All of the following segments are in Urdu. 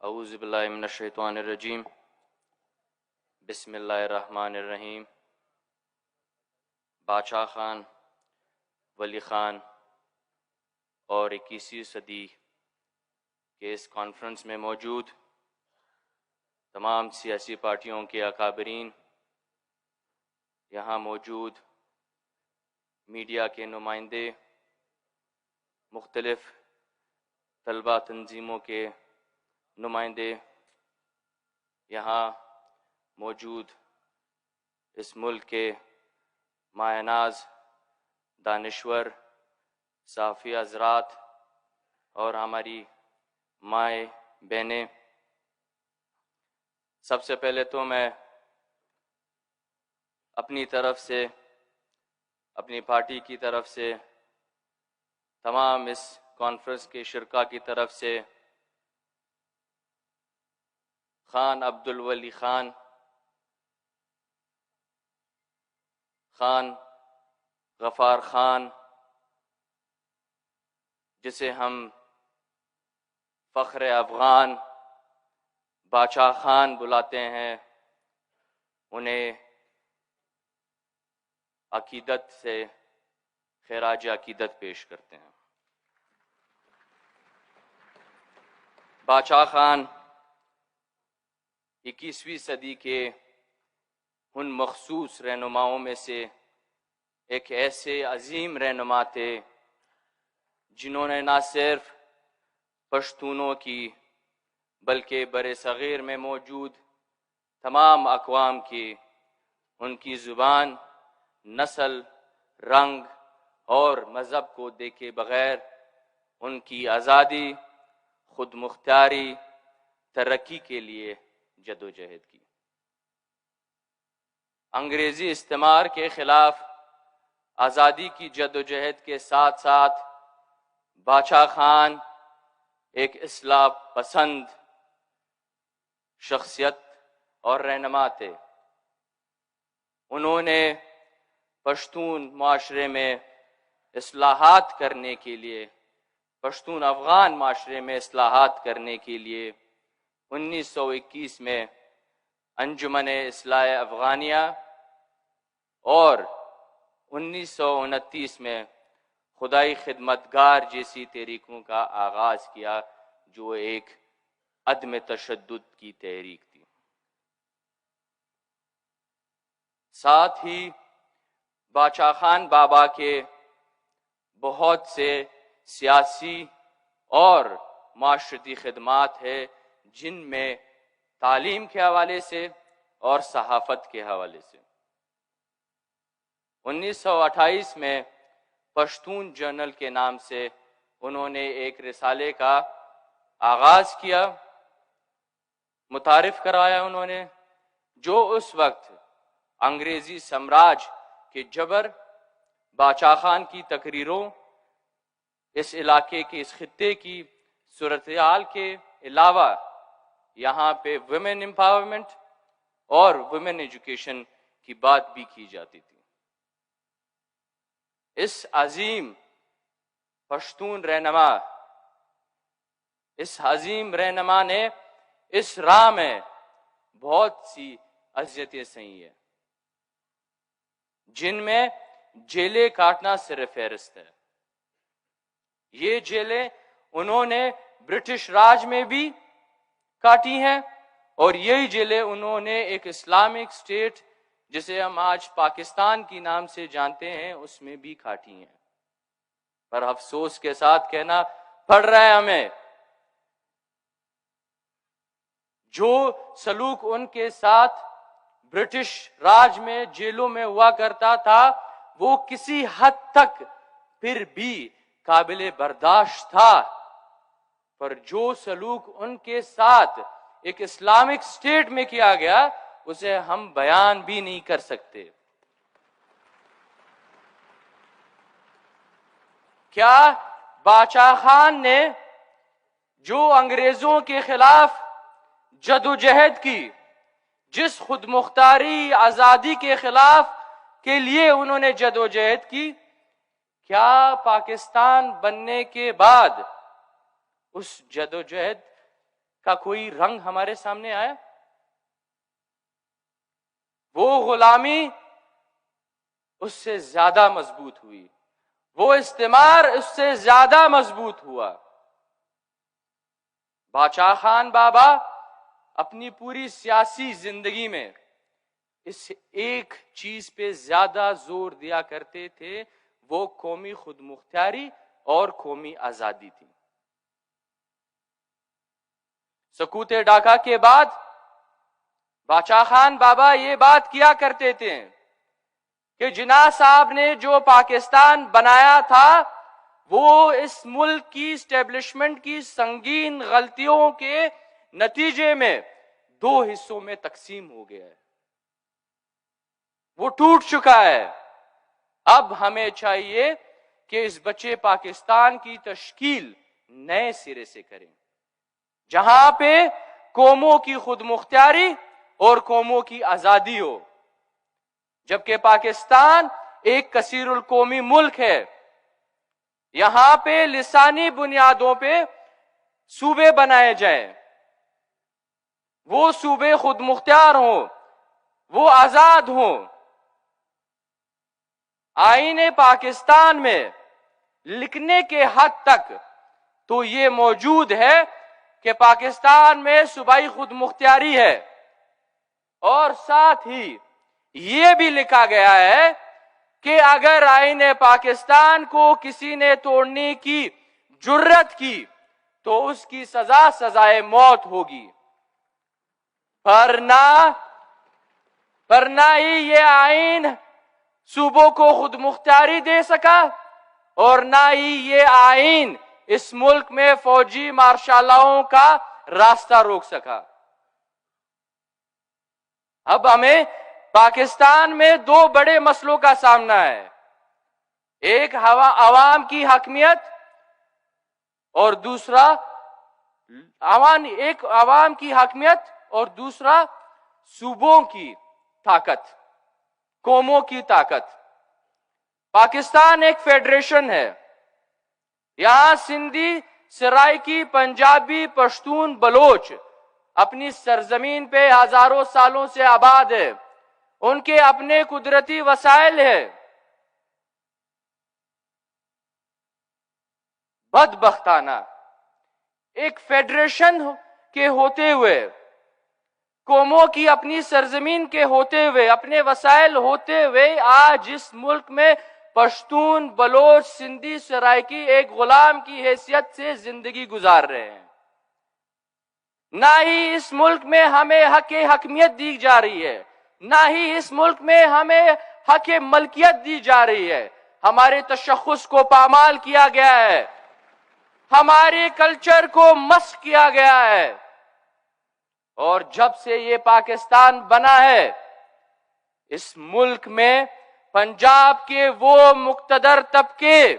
اعوذ باللہ من الشیطان الرجیم بسم اللہ الرحمن الرحیم۔ بادشاہ خان، ولی خان اور 21ویں صدی کے اس کانفرنس میں موجود تمام سیاسی پارٹیوں کے اکابرین، یہاں موجود میڈیا کے نمائندے، مختلف طلبہ تنظیموں کے نمائندے، یہاں موجود اس ملک کے مایہ ناز دانشور صحافی حضرات اور ہماری مائیں بہنیں، سب سے پہلے تو میں اپنی طرف سے، اپنی پارٹی کی طرف سے، تمام اس کانفرنس کے شرکاء کی طرف سے خان عبدالولی خان، خان غفار خان، جسے ہم فخر افغان بادشاہ خان بلاتے ہیں، انہیں عقیدت سے خراج عقیدت پیش کرتے ہیں۔ بادشاہ خان 21ویں صدی کے ان مخصوص رہنماؤں میں سے ایک ایسے عظیم رہنما تھے جنہوں نے نہ صرف پشتونوں کی بلکہ بر صغیر میں موجود تمام اقوام کی ان کی زبان، نسل، رنگ اور مذہب کو دیکھے بغیر ان کی آزادی، خود مختاری، ترقی کے لیے جدوجہد کی۔ انگریزی استعمار کے خلاف آزادی کی جدوجہد کے ساتھ ساتھ بادشاہ خان ایک اصلاح پسند شخصیت اور رہنما تھے۔ انہوں نے پشتون معاشرے میں اصلاحات کرنے کے لیے، پشتون افغان معاشرے میں اصلاحات کرنے کے لیے 1921 میں انجمن اصلاح افغانیہ اور 1929 میں خدائی خدمتگار جیسی تحریکوں کا آغاز کیا، جو ایک عدم تشدد کی تحریک تھی۔ ساتھ ہی بادشاہ خان بابا کے بہت سے سیاسی اور معاشرتی خدمات ہیں، جن میں تعلیم کے حوالے سے اور صحافت کے حوالے سے 1928 میں پشتون جرنل کے نام سے انہوں نے ایک رسالے کا آغاز کیا، متعارف کرایا انہوں نے، جو اس وقت انگریزی سامراج کے جبر، بادشاہ خان کی تقریروں، اس علاقے کی، اس خطے کی صورتحال کے علاوہ یہاں پہ ویمن امپاورمنٹ اور ویمن ایجوکیشن کی بات بھی کی جاتی تھی۔ اس عظیم پشتون رہنما، اس عظیم رہنما نے اس راہ میں بہت سی اذیتیں سہی ہیں، جن میں جیلیں کاٹنا صرف فہرست ہے۔ یہ جیلیں انہوں نے برٹش راج میں بھی کاٹی ہیں، اور یہی جیلیں انہوں نے ایک اسلامک اسٹیٹ جسے ہم آج پاکستان کی نام سے جانتے ہیں اس میں بھی کاٹی ہیں۔ پر افسوس کے ساتھ کہنا پڑ رہا ہے ہمیں، جو سلوک ان کے ساتھ برٹش راج میں جیلوں میں ہوا کرتا تھا وہ کسی حد تک پھر بھی قابل برداشت تھا، پر جو سلوک ان کے ساتھ ایک اسلامک اسٹیٹ میں کیا گیا اسے ہم بیان بھی نہیں کر سکتے۔ کیا بادشاہ خان نے جو انگریزوں کے خلاف جدوجہد کی، جس خود مختاری آزادی کے خلاف کے لیے انہوں نے جدوجہد کی، کیا پاکستان بننے کے بعد اس جدوجہد کا کوئی رنگ ہمارے سامنے آیا؟ وہ غلامی اس سے زیادہ مضبوط ہوئی، وہ استعمار اس سے زیادہ مضبوط ہوا۔ باچا خان بابا اپنی پوری سیاسی زندگی میں اس ایک چیز پہ زیادہ زور دیا کرتے تھے، وہ قومی خود مختاری اور قومی آزادی تھی۔ سقوط ڈھاکہ کے بعد باچا خان بابا یہ بات کیا کرتے تھے کہ جناح صاحب نے جو پاکستان بنایا تھا وہ اس ملک کی اسٹیبلشمنٹ کی سنگین غلطیوں کے نتیجے میں دو حصوں میں تقسیم ہو گیا ہے، وہ ٹوٹ چکا ہے۔ اب ہمیں چاہیے کہ اس بچے پاکستان کی تشکیل نئے سرے سے کریں، جہاں پہ قوموں کی خود مختاری اور قوموں کی آزادی ہو۔ جبکہ پاکستان ایک کثیر القومی ملک ہے، یہاں پہ لسانی بنیادوں پہ صوبے بنائے جائیں، وہ صوبے خود مختار ہوں، وہ آزاد ہوں۔ آئین پاکستان میں لکھنے کے حد تک تو یہ موجود ہے کہ پاکستان میں صوبائی خود مختاری ہے، اور ساتھ ہی یہ بھی لکھا گیا ہے کہ اگر آئین پاکستان کو کسی نے توڑنے کی جرت کی تو اس کی سزا سزائے موت ہوگی۔ پر نہ ہی یہ آئین صوبوں کو خود مختاری دے سکا، اور نہ ہی یہ آئین اس ملک میں فوجی مارشالاؤں کا راستہ روک سکا۔ اب ہمیں پاکستان میں دو بڑے مسئلوں کا سامنا ہے، ایک عوام کی حاکمیت اور دوسرا عوام کی حاکمیت اور دوسرا صوبوں کی طاقت، قوموں کی طاقت۔ پاکستان ایک فیڈریشن ہے، یہاں سندھی، سرائکی، پنجابی، پشتون، بلوچ اپنی سرزمین پہ ہزاروں سالوں سے آباد ہے، ان کے اپنے قدرتی وسائل ہیں۔ بدبختانہ ایک فیڈریشن کے ہوتے ہوئے، قوموں کی اپنی سرزمین کے ہوتے ہوئے، اپنے وسائل ہوتے ہوئے، آج اس ملک میں پشتون، بلوچ، سندھی، سرائکی ایک غلام کی حیثیت سے زندگی گزار رہے ہیں۔ نہ ہی اس ملک میں ہمیں حق حاکمیت دی جا رہی ہے، نہ ہی اس ملک میں ہمیں حق ملکیت دی جا رہی ہے۔ ہمارے تشخص کو پامال کیا گیا ہے، ہمارے کلچر کو مسخ کیا گیا ہے، اور جب سے یہ پاکستان بنا ہے، اس ملک میں پنجاب کے وہ مقتدر طبقے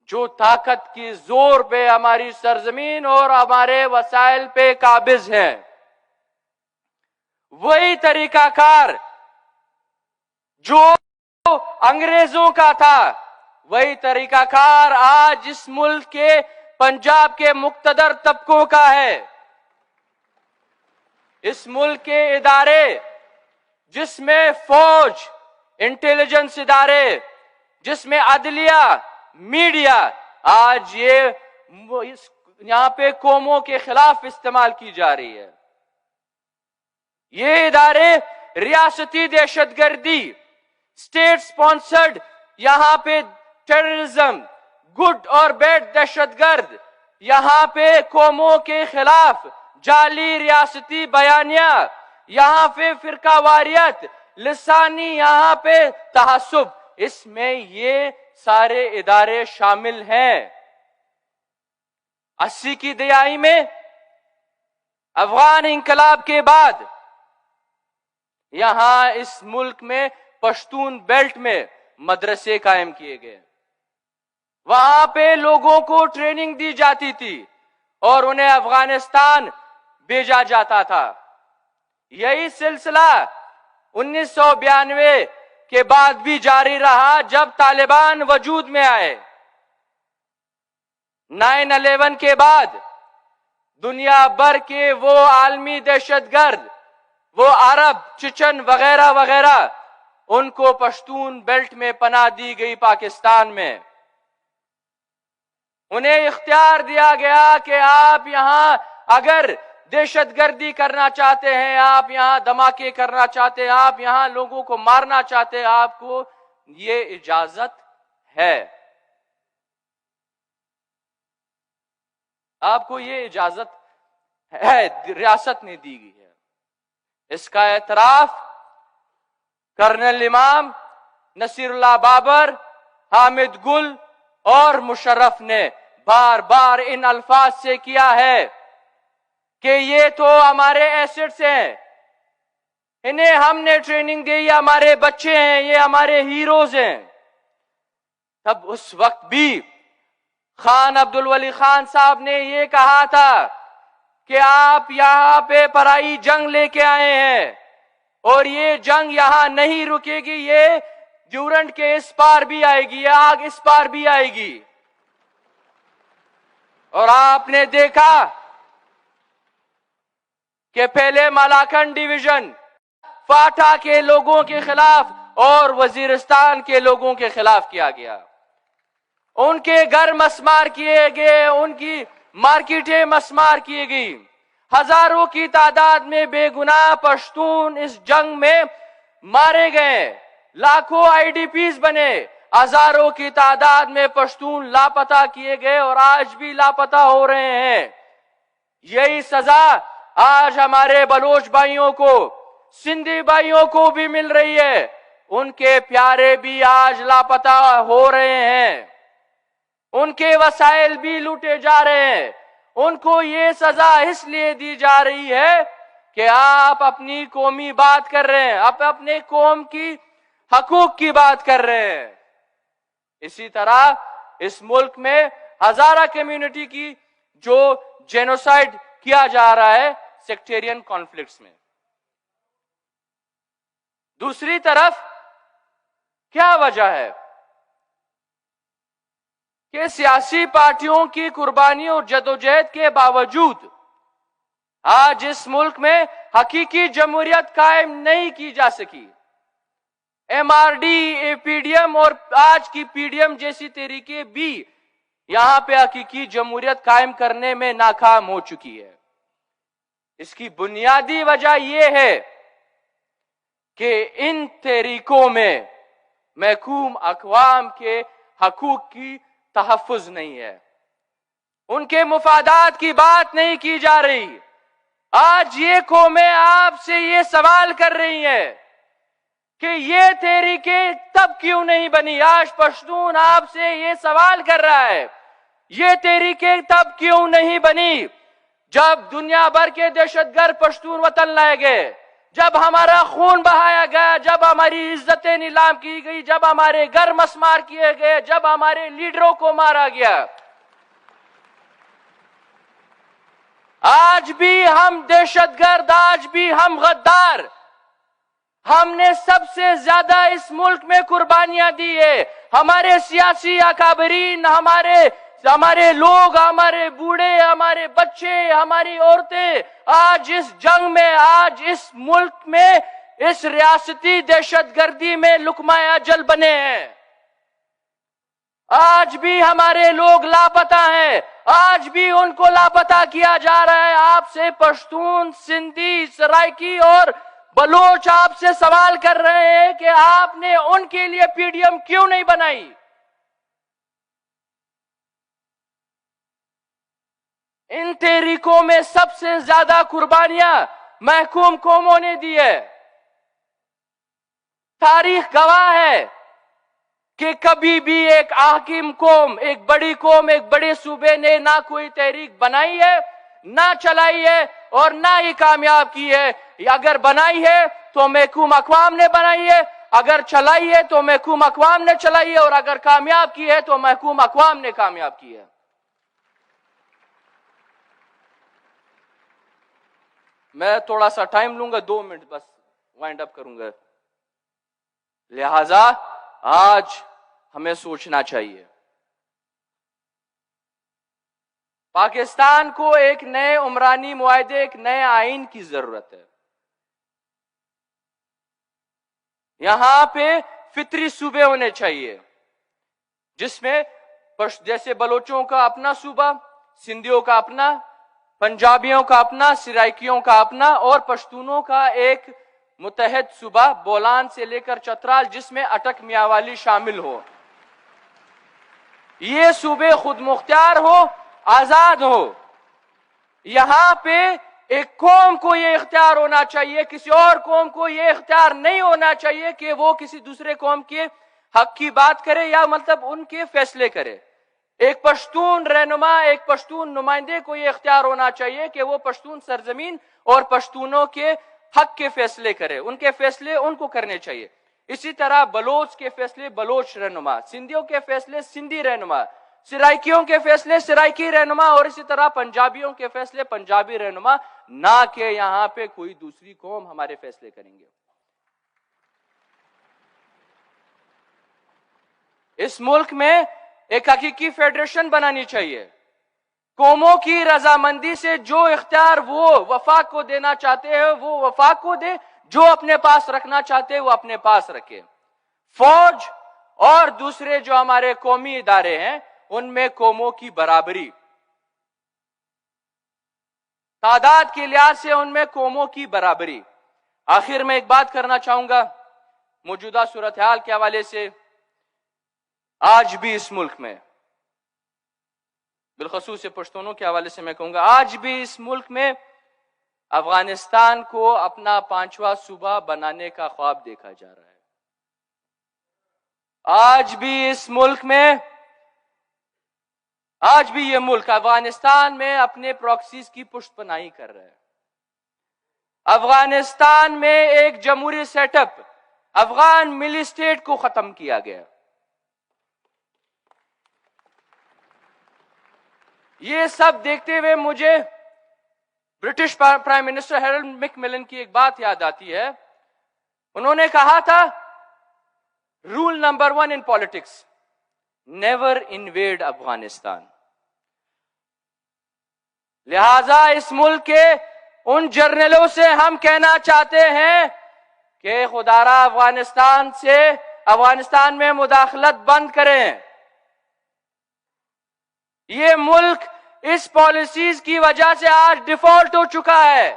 جو طاقت کی زور پہ ہماری سرزمین اور ہمارے وسائل پہ قابض ہیں، وہی طریقہ کار جو انگریزوں کا تھا، وہی طریقہ کار آج اس ملک کے پنجاب کے مقتدر طبقوں کا ہے۔ اس ملک کے ادارے جس میں فوج، انٹیلیجنس ادارے، جس میں عدلیہ، میڈیا، آج یہ یہاں پہ قوموں کے خلاف استعمال کی جا رہی ہے۔ یہ ادارے ریاستی دہشت گردی، اسٹیٹ سپانسرڈ یہاں پہ ٹیررزم، گڈ اور بیڈ دہشت گرد، یہاں پہ قوموں کے خلاف جعلی ریاستی بیانیہ، یہاں پہ فرقہ واریت، لسانی یہاں پہ تعصب، اس میں یہ سارے ادارے شامل ہیں۔ 80 کی دہائی میں افغان انقلاب کے بعد یہاں اس ملک میں پشتون بیلٹ میں مدرسے قائم کیے گئے، وہاں پہ لوگوں کو ٹریننگ دی جاتی تھی اور انہیں افغانستان بھیجا جاتا تھا۔ یہی سلسلہ 1992 کے بعد بھی جاری رہا جب طالبان وجود میں آئے۔ 9/11 کے بعد دنیا بھر کے وہ عالمی دہشت گرد، وہ عرب، چچن وغیرہ وغیرہ، ان کو پشتون بیلٹ میں پناہ دی گئی پاکستان میں. انہیں اختیار دیا گیا کہ آپ یہاں اگر دہشت گردی کرنا چاہتے ہیں، آپ یہاں دھماکے کرنا چاہتے ہیں، آپ یہاں لوگوں کو مارنا چاہتے ہیں، آپ کو یہ اجازت ہے. آپ کو یہ اجازت ہے، ریاست نے دی گئی ہے. اس کا اعتراف کرنل امام، نصیر اللہ بابر، حامد گل اور مشرف نے بار بار ان الفاظ سے کیا ہے کہ یہ تو ہمارے ایسٹس ہیں، انہیں ہم نے ٹریننگ دی، یہ ہمارے بچے ہیں، یہ ہمارے ہیروز ہیں. تب اس وقت بھی خان عبدالولی خان صاحب نے یہ کہا تھا کہ آپ یہاں پہ پرائی جنگ لے کے آئے ہیں اور یہ جنگ یہاں نہیں رکے گی، یہ ڈیورنٹ کے اس پار بھی آئے گی، یہ آگ اس پار بھی آئے گی. اور آپ نے دیکھا کہ پہلے مالاکنڈ ڈویژن فاٹا کے لوگوں کے خلاف اور وزیرستان کے لوگوں کے خلاف کیا گیا. ان کے گھر مسمار کیے گئے، ان کی مارکیٹیں مسمار کی گئی. ہزاروں کی تعداد میں بے گناہ پشتون اس جنگ میں مارے گئے، لاکھوں آئی ڈی پیز بنے، ہزاروں کی تعداد میں پشتون لاپتہ کیے گئے اور آج بھی لاپتہ ہو رہے ہیں. یہی سزا آج ہمارے بلوچ بھائیوں کو، سندھی بھائیوں کو بھی مل رہی ہے. ان کے پیارے بھی آج لاپتہ ہو رہے ہیں، ان کے وسائل بھی لوٹے جا رہے ہیں. ان کو یہ سزا اس لیے دی جا رہی ہے کہ آپ اپنی قومی بات کر رہے ہیں، آپ اپنے قوم کی حقوق کی بات کر رہے ہیں. اسی طرح اس ملک میں ہزارہ کمیونٹی کی جو جینوسائیڈ کیا جا رہا ہے سیکٹیرین کانفلکٹس میں. دوسری طرف کیا وجہ ہے کہ سیاسی پارٹیوں کی قربانی اور جدوجہد کے باوجود آج اس ملک میں حقیقی جمہوریت قائم نہیں کی جا سکی. ایم آر ڈی، اے پی ڈی ایم اور آج کی پی ڈی ایم جیسی تحریکیں بھی یہاں پہ حقیقی جمہوریت قائم کرنے میں ناکام ہو چکی ہے. اس کی بنیادی وجہ یہ ہے کہ ان تحریکوں میں محکوم اقوام کے حقوق کی تحفظ نہیں ہے، ان کے مفادات کی بات نہیں کی جا رہی. آج یہ قومیں آپ سے یہ سوال کر رہی ہیں کہ یہ تحریکیں تب کیوں نہیں بنی. آج پشتون آپ سے یہ سوال کر رہا ہے، یہ تحریکیں تب کیوں نہیں بنی جب دنیا بھر کے دہشت گرد پشتون وطن لائے گئے، جب ہمارا خون بہایا گیا، جب ہماری عزتیں نیلام کی گئی، جب ہمارے گھر مسمار کیے گئے، جب ہمارے لیڈروں کو مارا گیا. آج بھی ہم دہشت گرد، آج بھی ہم غدار. ہم نے سب سے زیادہ اس ملک میں قربانیاں دی ہے. ہمارے سیاسی اکابرین، ہمارے لوگ، ہمارے بوڑھے، ہمارے بچے، ہماری عورتیں آج اس جنگ میں، آج اس ملک میں اس ریاستی دہشت گردی میں لقمہ اجل بنے ہیں. آج بھی ہمارے لوگ لاپتہ ہیں، آج بھی ان کو لاپتہ کیا جا رہا ہے. آپ سے پشتون، سندھی، سرائکی اور بلوچ آپ سے سوال کر رہے ہیں کہ آپ نے ان کے لیے پی ڈی ایم کیوں نہیں بنائی. ان تحریکوں میں سب سے زیادہ قربانیاں محکوم قوموں نے دی ہے. تاریخ گواہ ہے کہ کبھی بھی ایک حاکم قوم، ایک بڑی قوم، ایک بڑے صوبے نے نہ کوئی تحریک بنائی ہے، نہ چلائی ہے اور نہ ہی کامیاب کی ہے. اگر بنائی ہے تو محکوم اقوام نے بنائی ہے، اگر چلائی ہے تو محکوم اقوام نے چلائی ہے، اور اگر کامیاب کی ہے تو محکوم اقوام نے کامیاب کی ہے. میں تھوڑا سا ٹائم لوں گا، 2 منٹ بس وائنڈ اپ کروں گا. لہذا آج ہمیں سوچنا چاہیے. پاکستان کو ایک نئے عمرانی معاہدے، ایک نئے آئین کی ضرورت ہے. یہاں پہ فطری صوبے ہونے چاہیے جس میں جیسے بلوچوں کا اپنا صوبہ، سندھیوں کا اپنا، پنجابیوں کا اپنا، سرائکیوں کا اپنا، اور پشتونوں کا ایک متحد صوبہ بولان سے لے کر چترال جس میں اٹک میاوالی شامل ہو. یہ صوبے خود مختار ہو، آزاد ہو. یہاں پہ ایک قوم کو یہ اختیار ہونا چاہیے، کسی اور قوم کو یہ اختیار نہیں ہونا چاہیے کہ وہ کسی دوسرے قوم کے حق کی بات کرے یا مطلب ان کے فیصلے کرے. ایک پشتون رہنما، ایک پشتون نمائندے کو یہ اختیار ہونا چاہیے کہ وہ پشتون سرزمین اور پشتونوں کے حق کے فیصلے کرے، ان کے فیصلے ان کو کرنے چاہیے. اسی طرح بلوچ کے فیصلے بلوچ رہنما، سندھیوں کے فیصلے سندھی رہنما، سرائکیوں کے فیصلے سرائکی رہنما، اور اسی طرح پنجابیوں کے فیصلے پنجابی رہنما، نہ کہ یہاں پہ کوئی دوسری قوم ہمارے فیصلے کریں گے. اس ملک میں ایک حقیقی فیڈریشن بنانی چاہیے. قوموں کی رضامندی سے جو اختیار وہ وفاق کو دینا چاہتے ہیں وہ وفاق کو دے، جو اپنے پاس رکھنا چاہتے ہیں وہ اپنے پاس رکھے. فوج اور دوسرے جو ہمارے قومی ادارے ہیں ان میں قوموں کی برابری، تعداد کے لحاظ سے ان میں قوموں کی برابری. آخر میں ایک بات کرنا چاہوں گا موجودہ صورتحال کے حوالے سے. آج بھی اس ملک میں، بالخصوص پشتونوں کے حوالے سے میں کہوں گا، آج بھی اس ملک میں افغانستان کو اپنا 5واں صوبہ بنانے کا خواب دیکھا جا رہا ہے. آج بھی اس ملک میں، آج بھی یہ ملک افغانستان میں اپنے پراکسیز کی پشت پناہی کر رہا ہے. افغانستان میں ایک جمہوری سیٹ اپ، افغان ملی اسٹیٹ کو ختم کیا گیا. یہ سب دیکھتے ہوئے مجھے British prime minister Herald make ملن کی ایک بات یاد آتی ہے. انہوں نے کہا تھا roll number 1 in politics, never invade Afghanistan. لہذا اس ملک کے ان جرنیلوں سے ہم کہنا چاہتے ہیں کہ خدارا افغانستان میں مداخلت بند کریں. یہ ملک اس پالیسیز کی وجہ سے آج ڈیفالٹ ہو چکا ہے.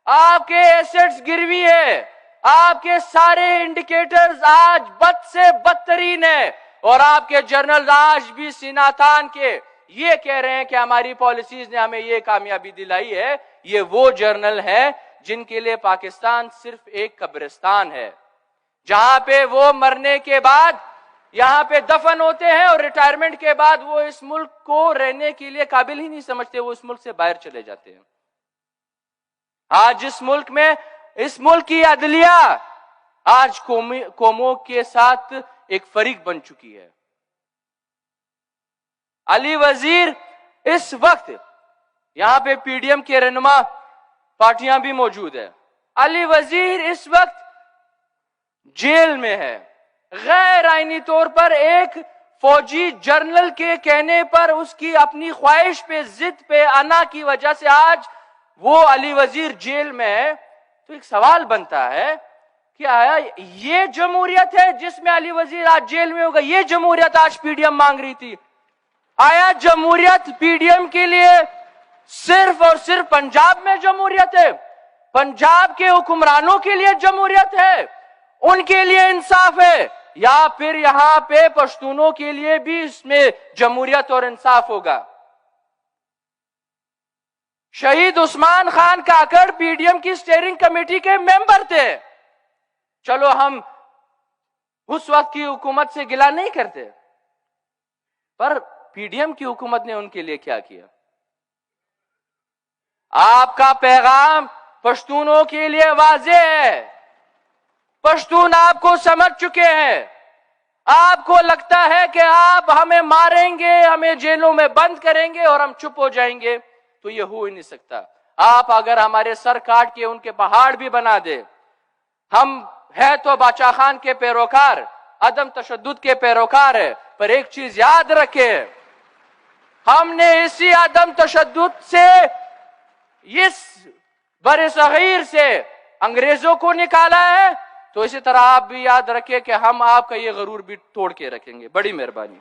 آپ کے ایسٹس گروی ہے، آپ کے سارے انڈیکیٹرز آج بد سے بدترین ہیں، اور آپ کے جرنلز آج بھی سینہ تان کے یہ کہہ رہے ہیں کہ ہماری پالیسیز نے ہمیں یہ کامیابی دلائی ہے. یہ وہ جرنل ہیں جن کے لیے پاکستان صرف ایک قبرستان ہے جہاں پہ وہ مرنے کے بعد یہاں پہ دفن ہوتے ہیں اور ریٹائرمنٹ کے بعد وہ اس ملک کو رہنے کے لیے قابل ہی نہیں سمجھتے، وہ اس ملک سے باہر چلے جاتے ہیں. آج اس ملک میں، اس ملک کی عدلیہ آج قوموں کے ساتھ ایک فریق بن چکی ہے. علی وزیر اس وقت، یہاں پہ پی ڈی ایم کے رہنما پارٹیاں بھی موجود ہیں، علی وزیر اس وقت جیل میں ہے. غیر آئینی طور پر ایک فوجی جنرل کے کہنے پر، اس کی اپنی خواہش پہ، ضد پہ، انا کی وجہ سے آج وہ علی وزیر جیل میں ہے. تو ایک سوال بنتا ہے کہ آیا یہ جمہوریت ہے جس میں علی وزیر آج جیل میں ہوگا؟ یہ جمہوریت آج پی ڈی ایم مانگ رہی تھی. آیا جمہوریت پی ڈی ایم کے لیے صرف اور صرف پنجاب میں جمہوریت ہے؟ پنجاب کے حکمرانوں کے لیے جمہوریت ہے، ان کے لیے انصاف ہے، یا پھر یہاں پہ پشتونوں کے لیے بھی اس میں جمہوریت اور انصاف ہوگا؟ شہید Usman Khan Kakar P D M کی اسٹیئرنگ کمیٹی کے ممبر تھے. چلو ہم اس وقت کی حکومت سے گلہ نہیں کرتے، پر پی ڈی ایم کی حکومت نے ان کے لیے کیا کیا؟ آپ کا پیغام پشتونوں کے لیے واضح ہے. پشتون آپ کو سمجھ چکے ہیں. آپ کو لگتا ہے کہ آپ ہمیں ماریں گے، ہمیں جیلوں میں بند کریں گے اور ہم چپ ہو جائیں گے، تو یہ ہو ہی نہیں سکتا. آپ اگر ہمارے سر کاٹ کے ان کے پہاڑ بھی بنا دے، ہم ہے تو باچا خان کے پیروکار، عدم تشدد کے پیروکار ہے، پر ایک چیز یاد رکھیں، ہم نے اسی عدم تشدد سے، اس بر صغیر سے انگریزوں کو نکالا ہے، تو اسی طرح آپ بھی یاد رکھیں کہ ہم آپ کا یہ غرور بھی توڑ کے رکھیں گے۔ بڑی مہربانی۔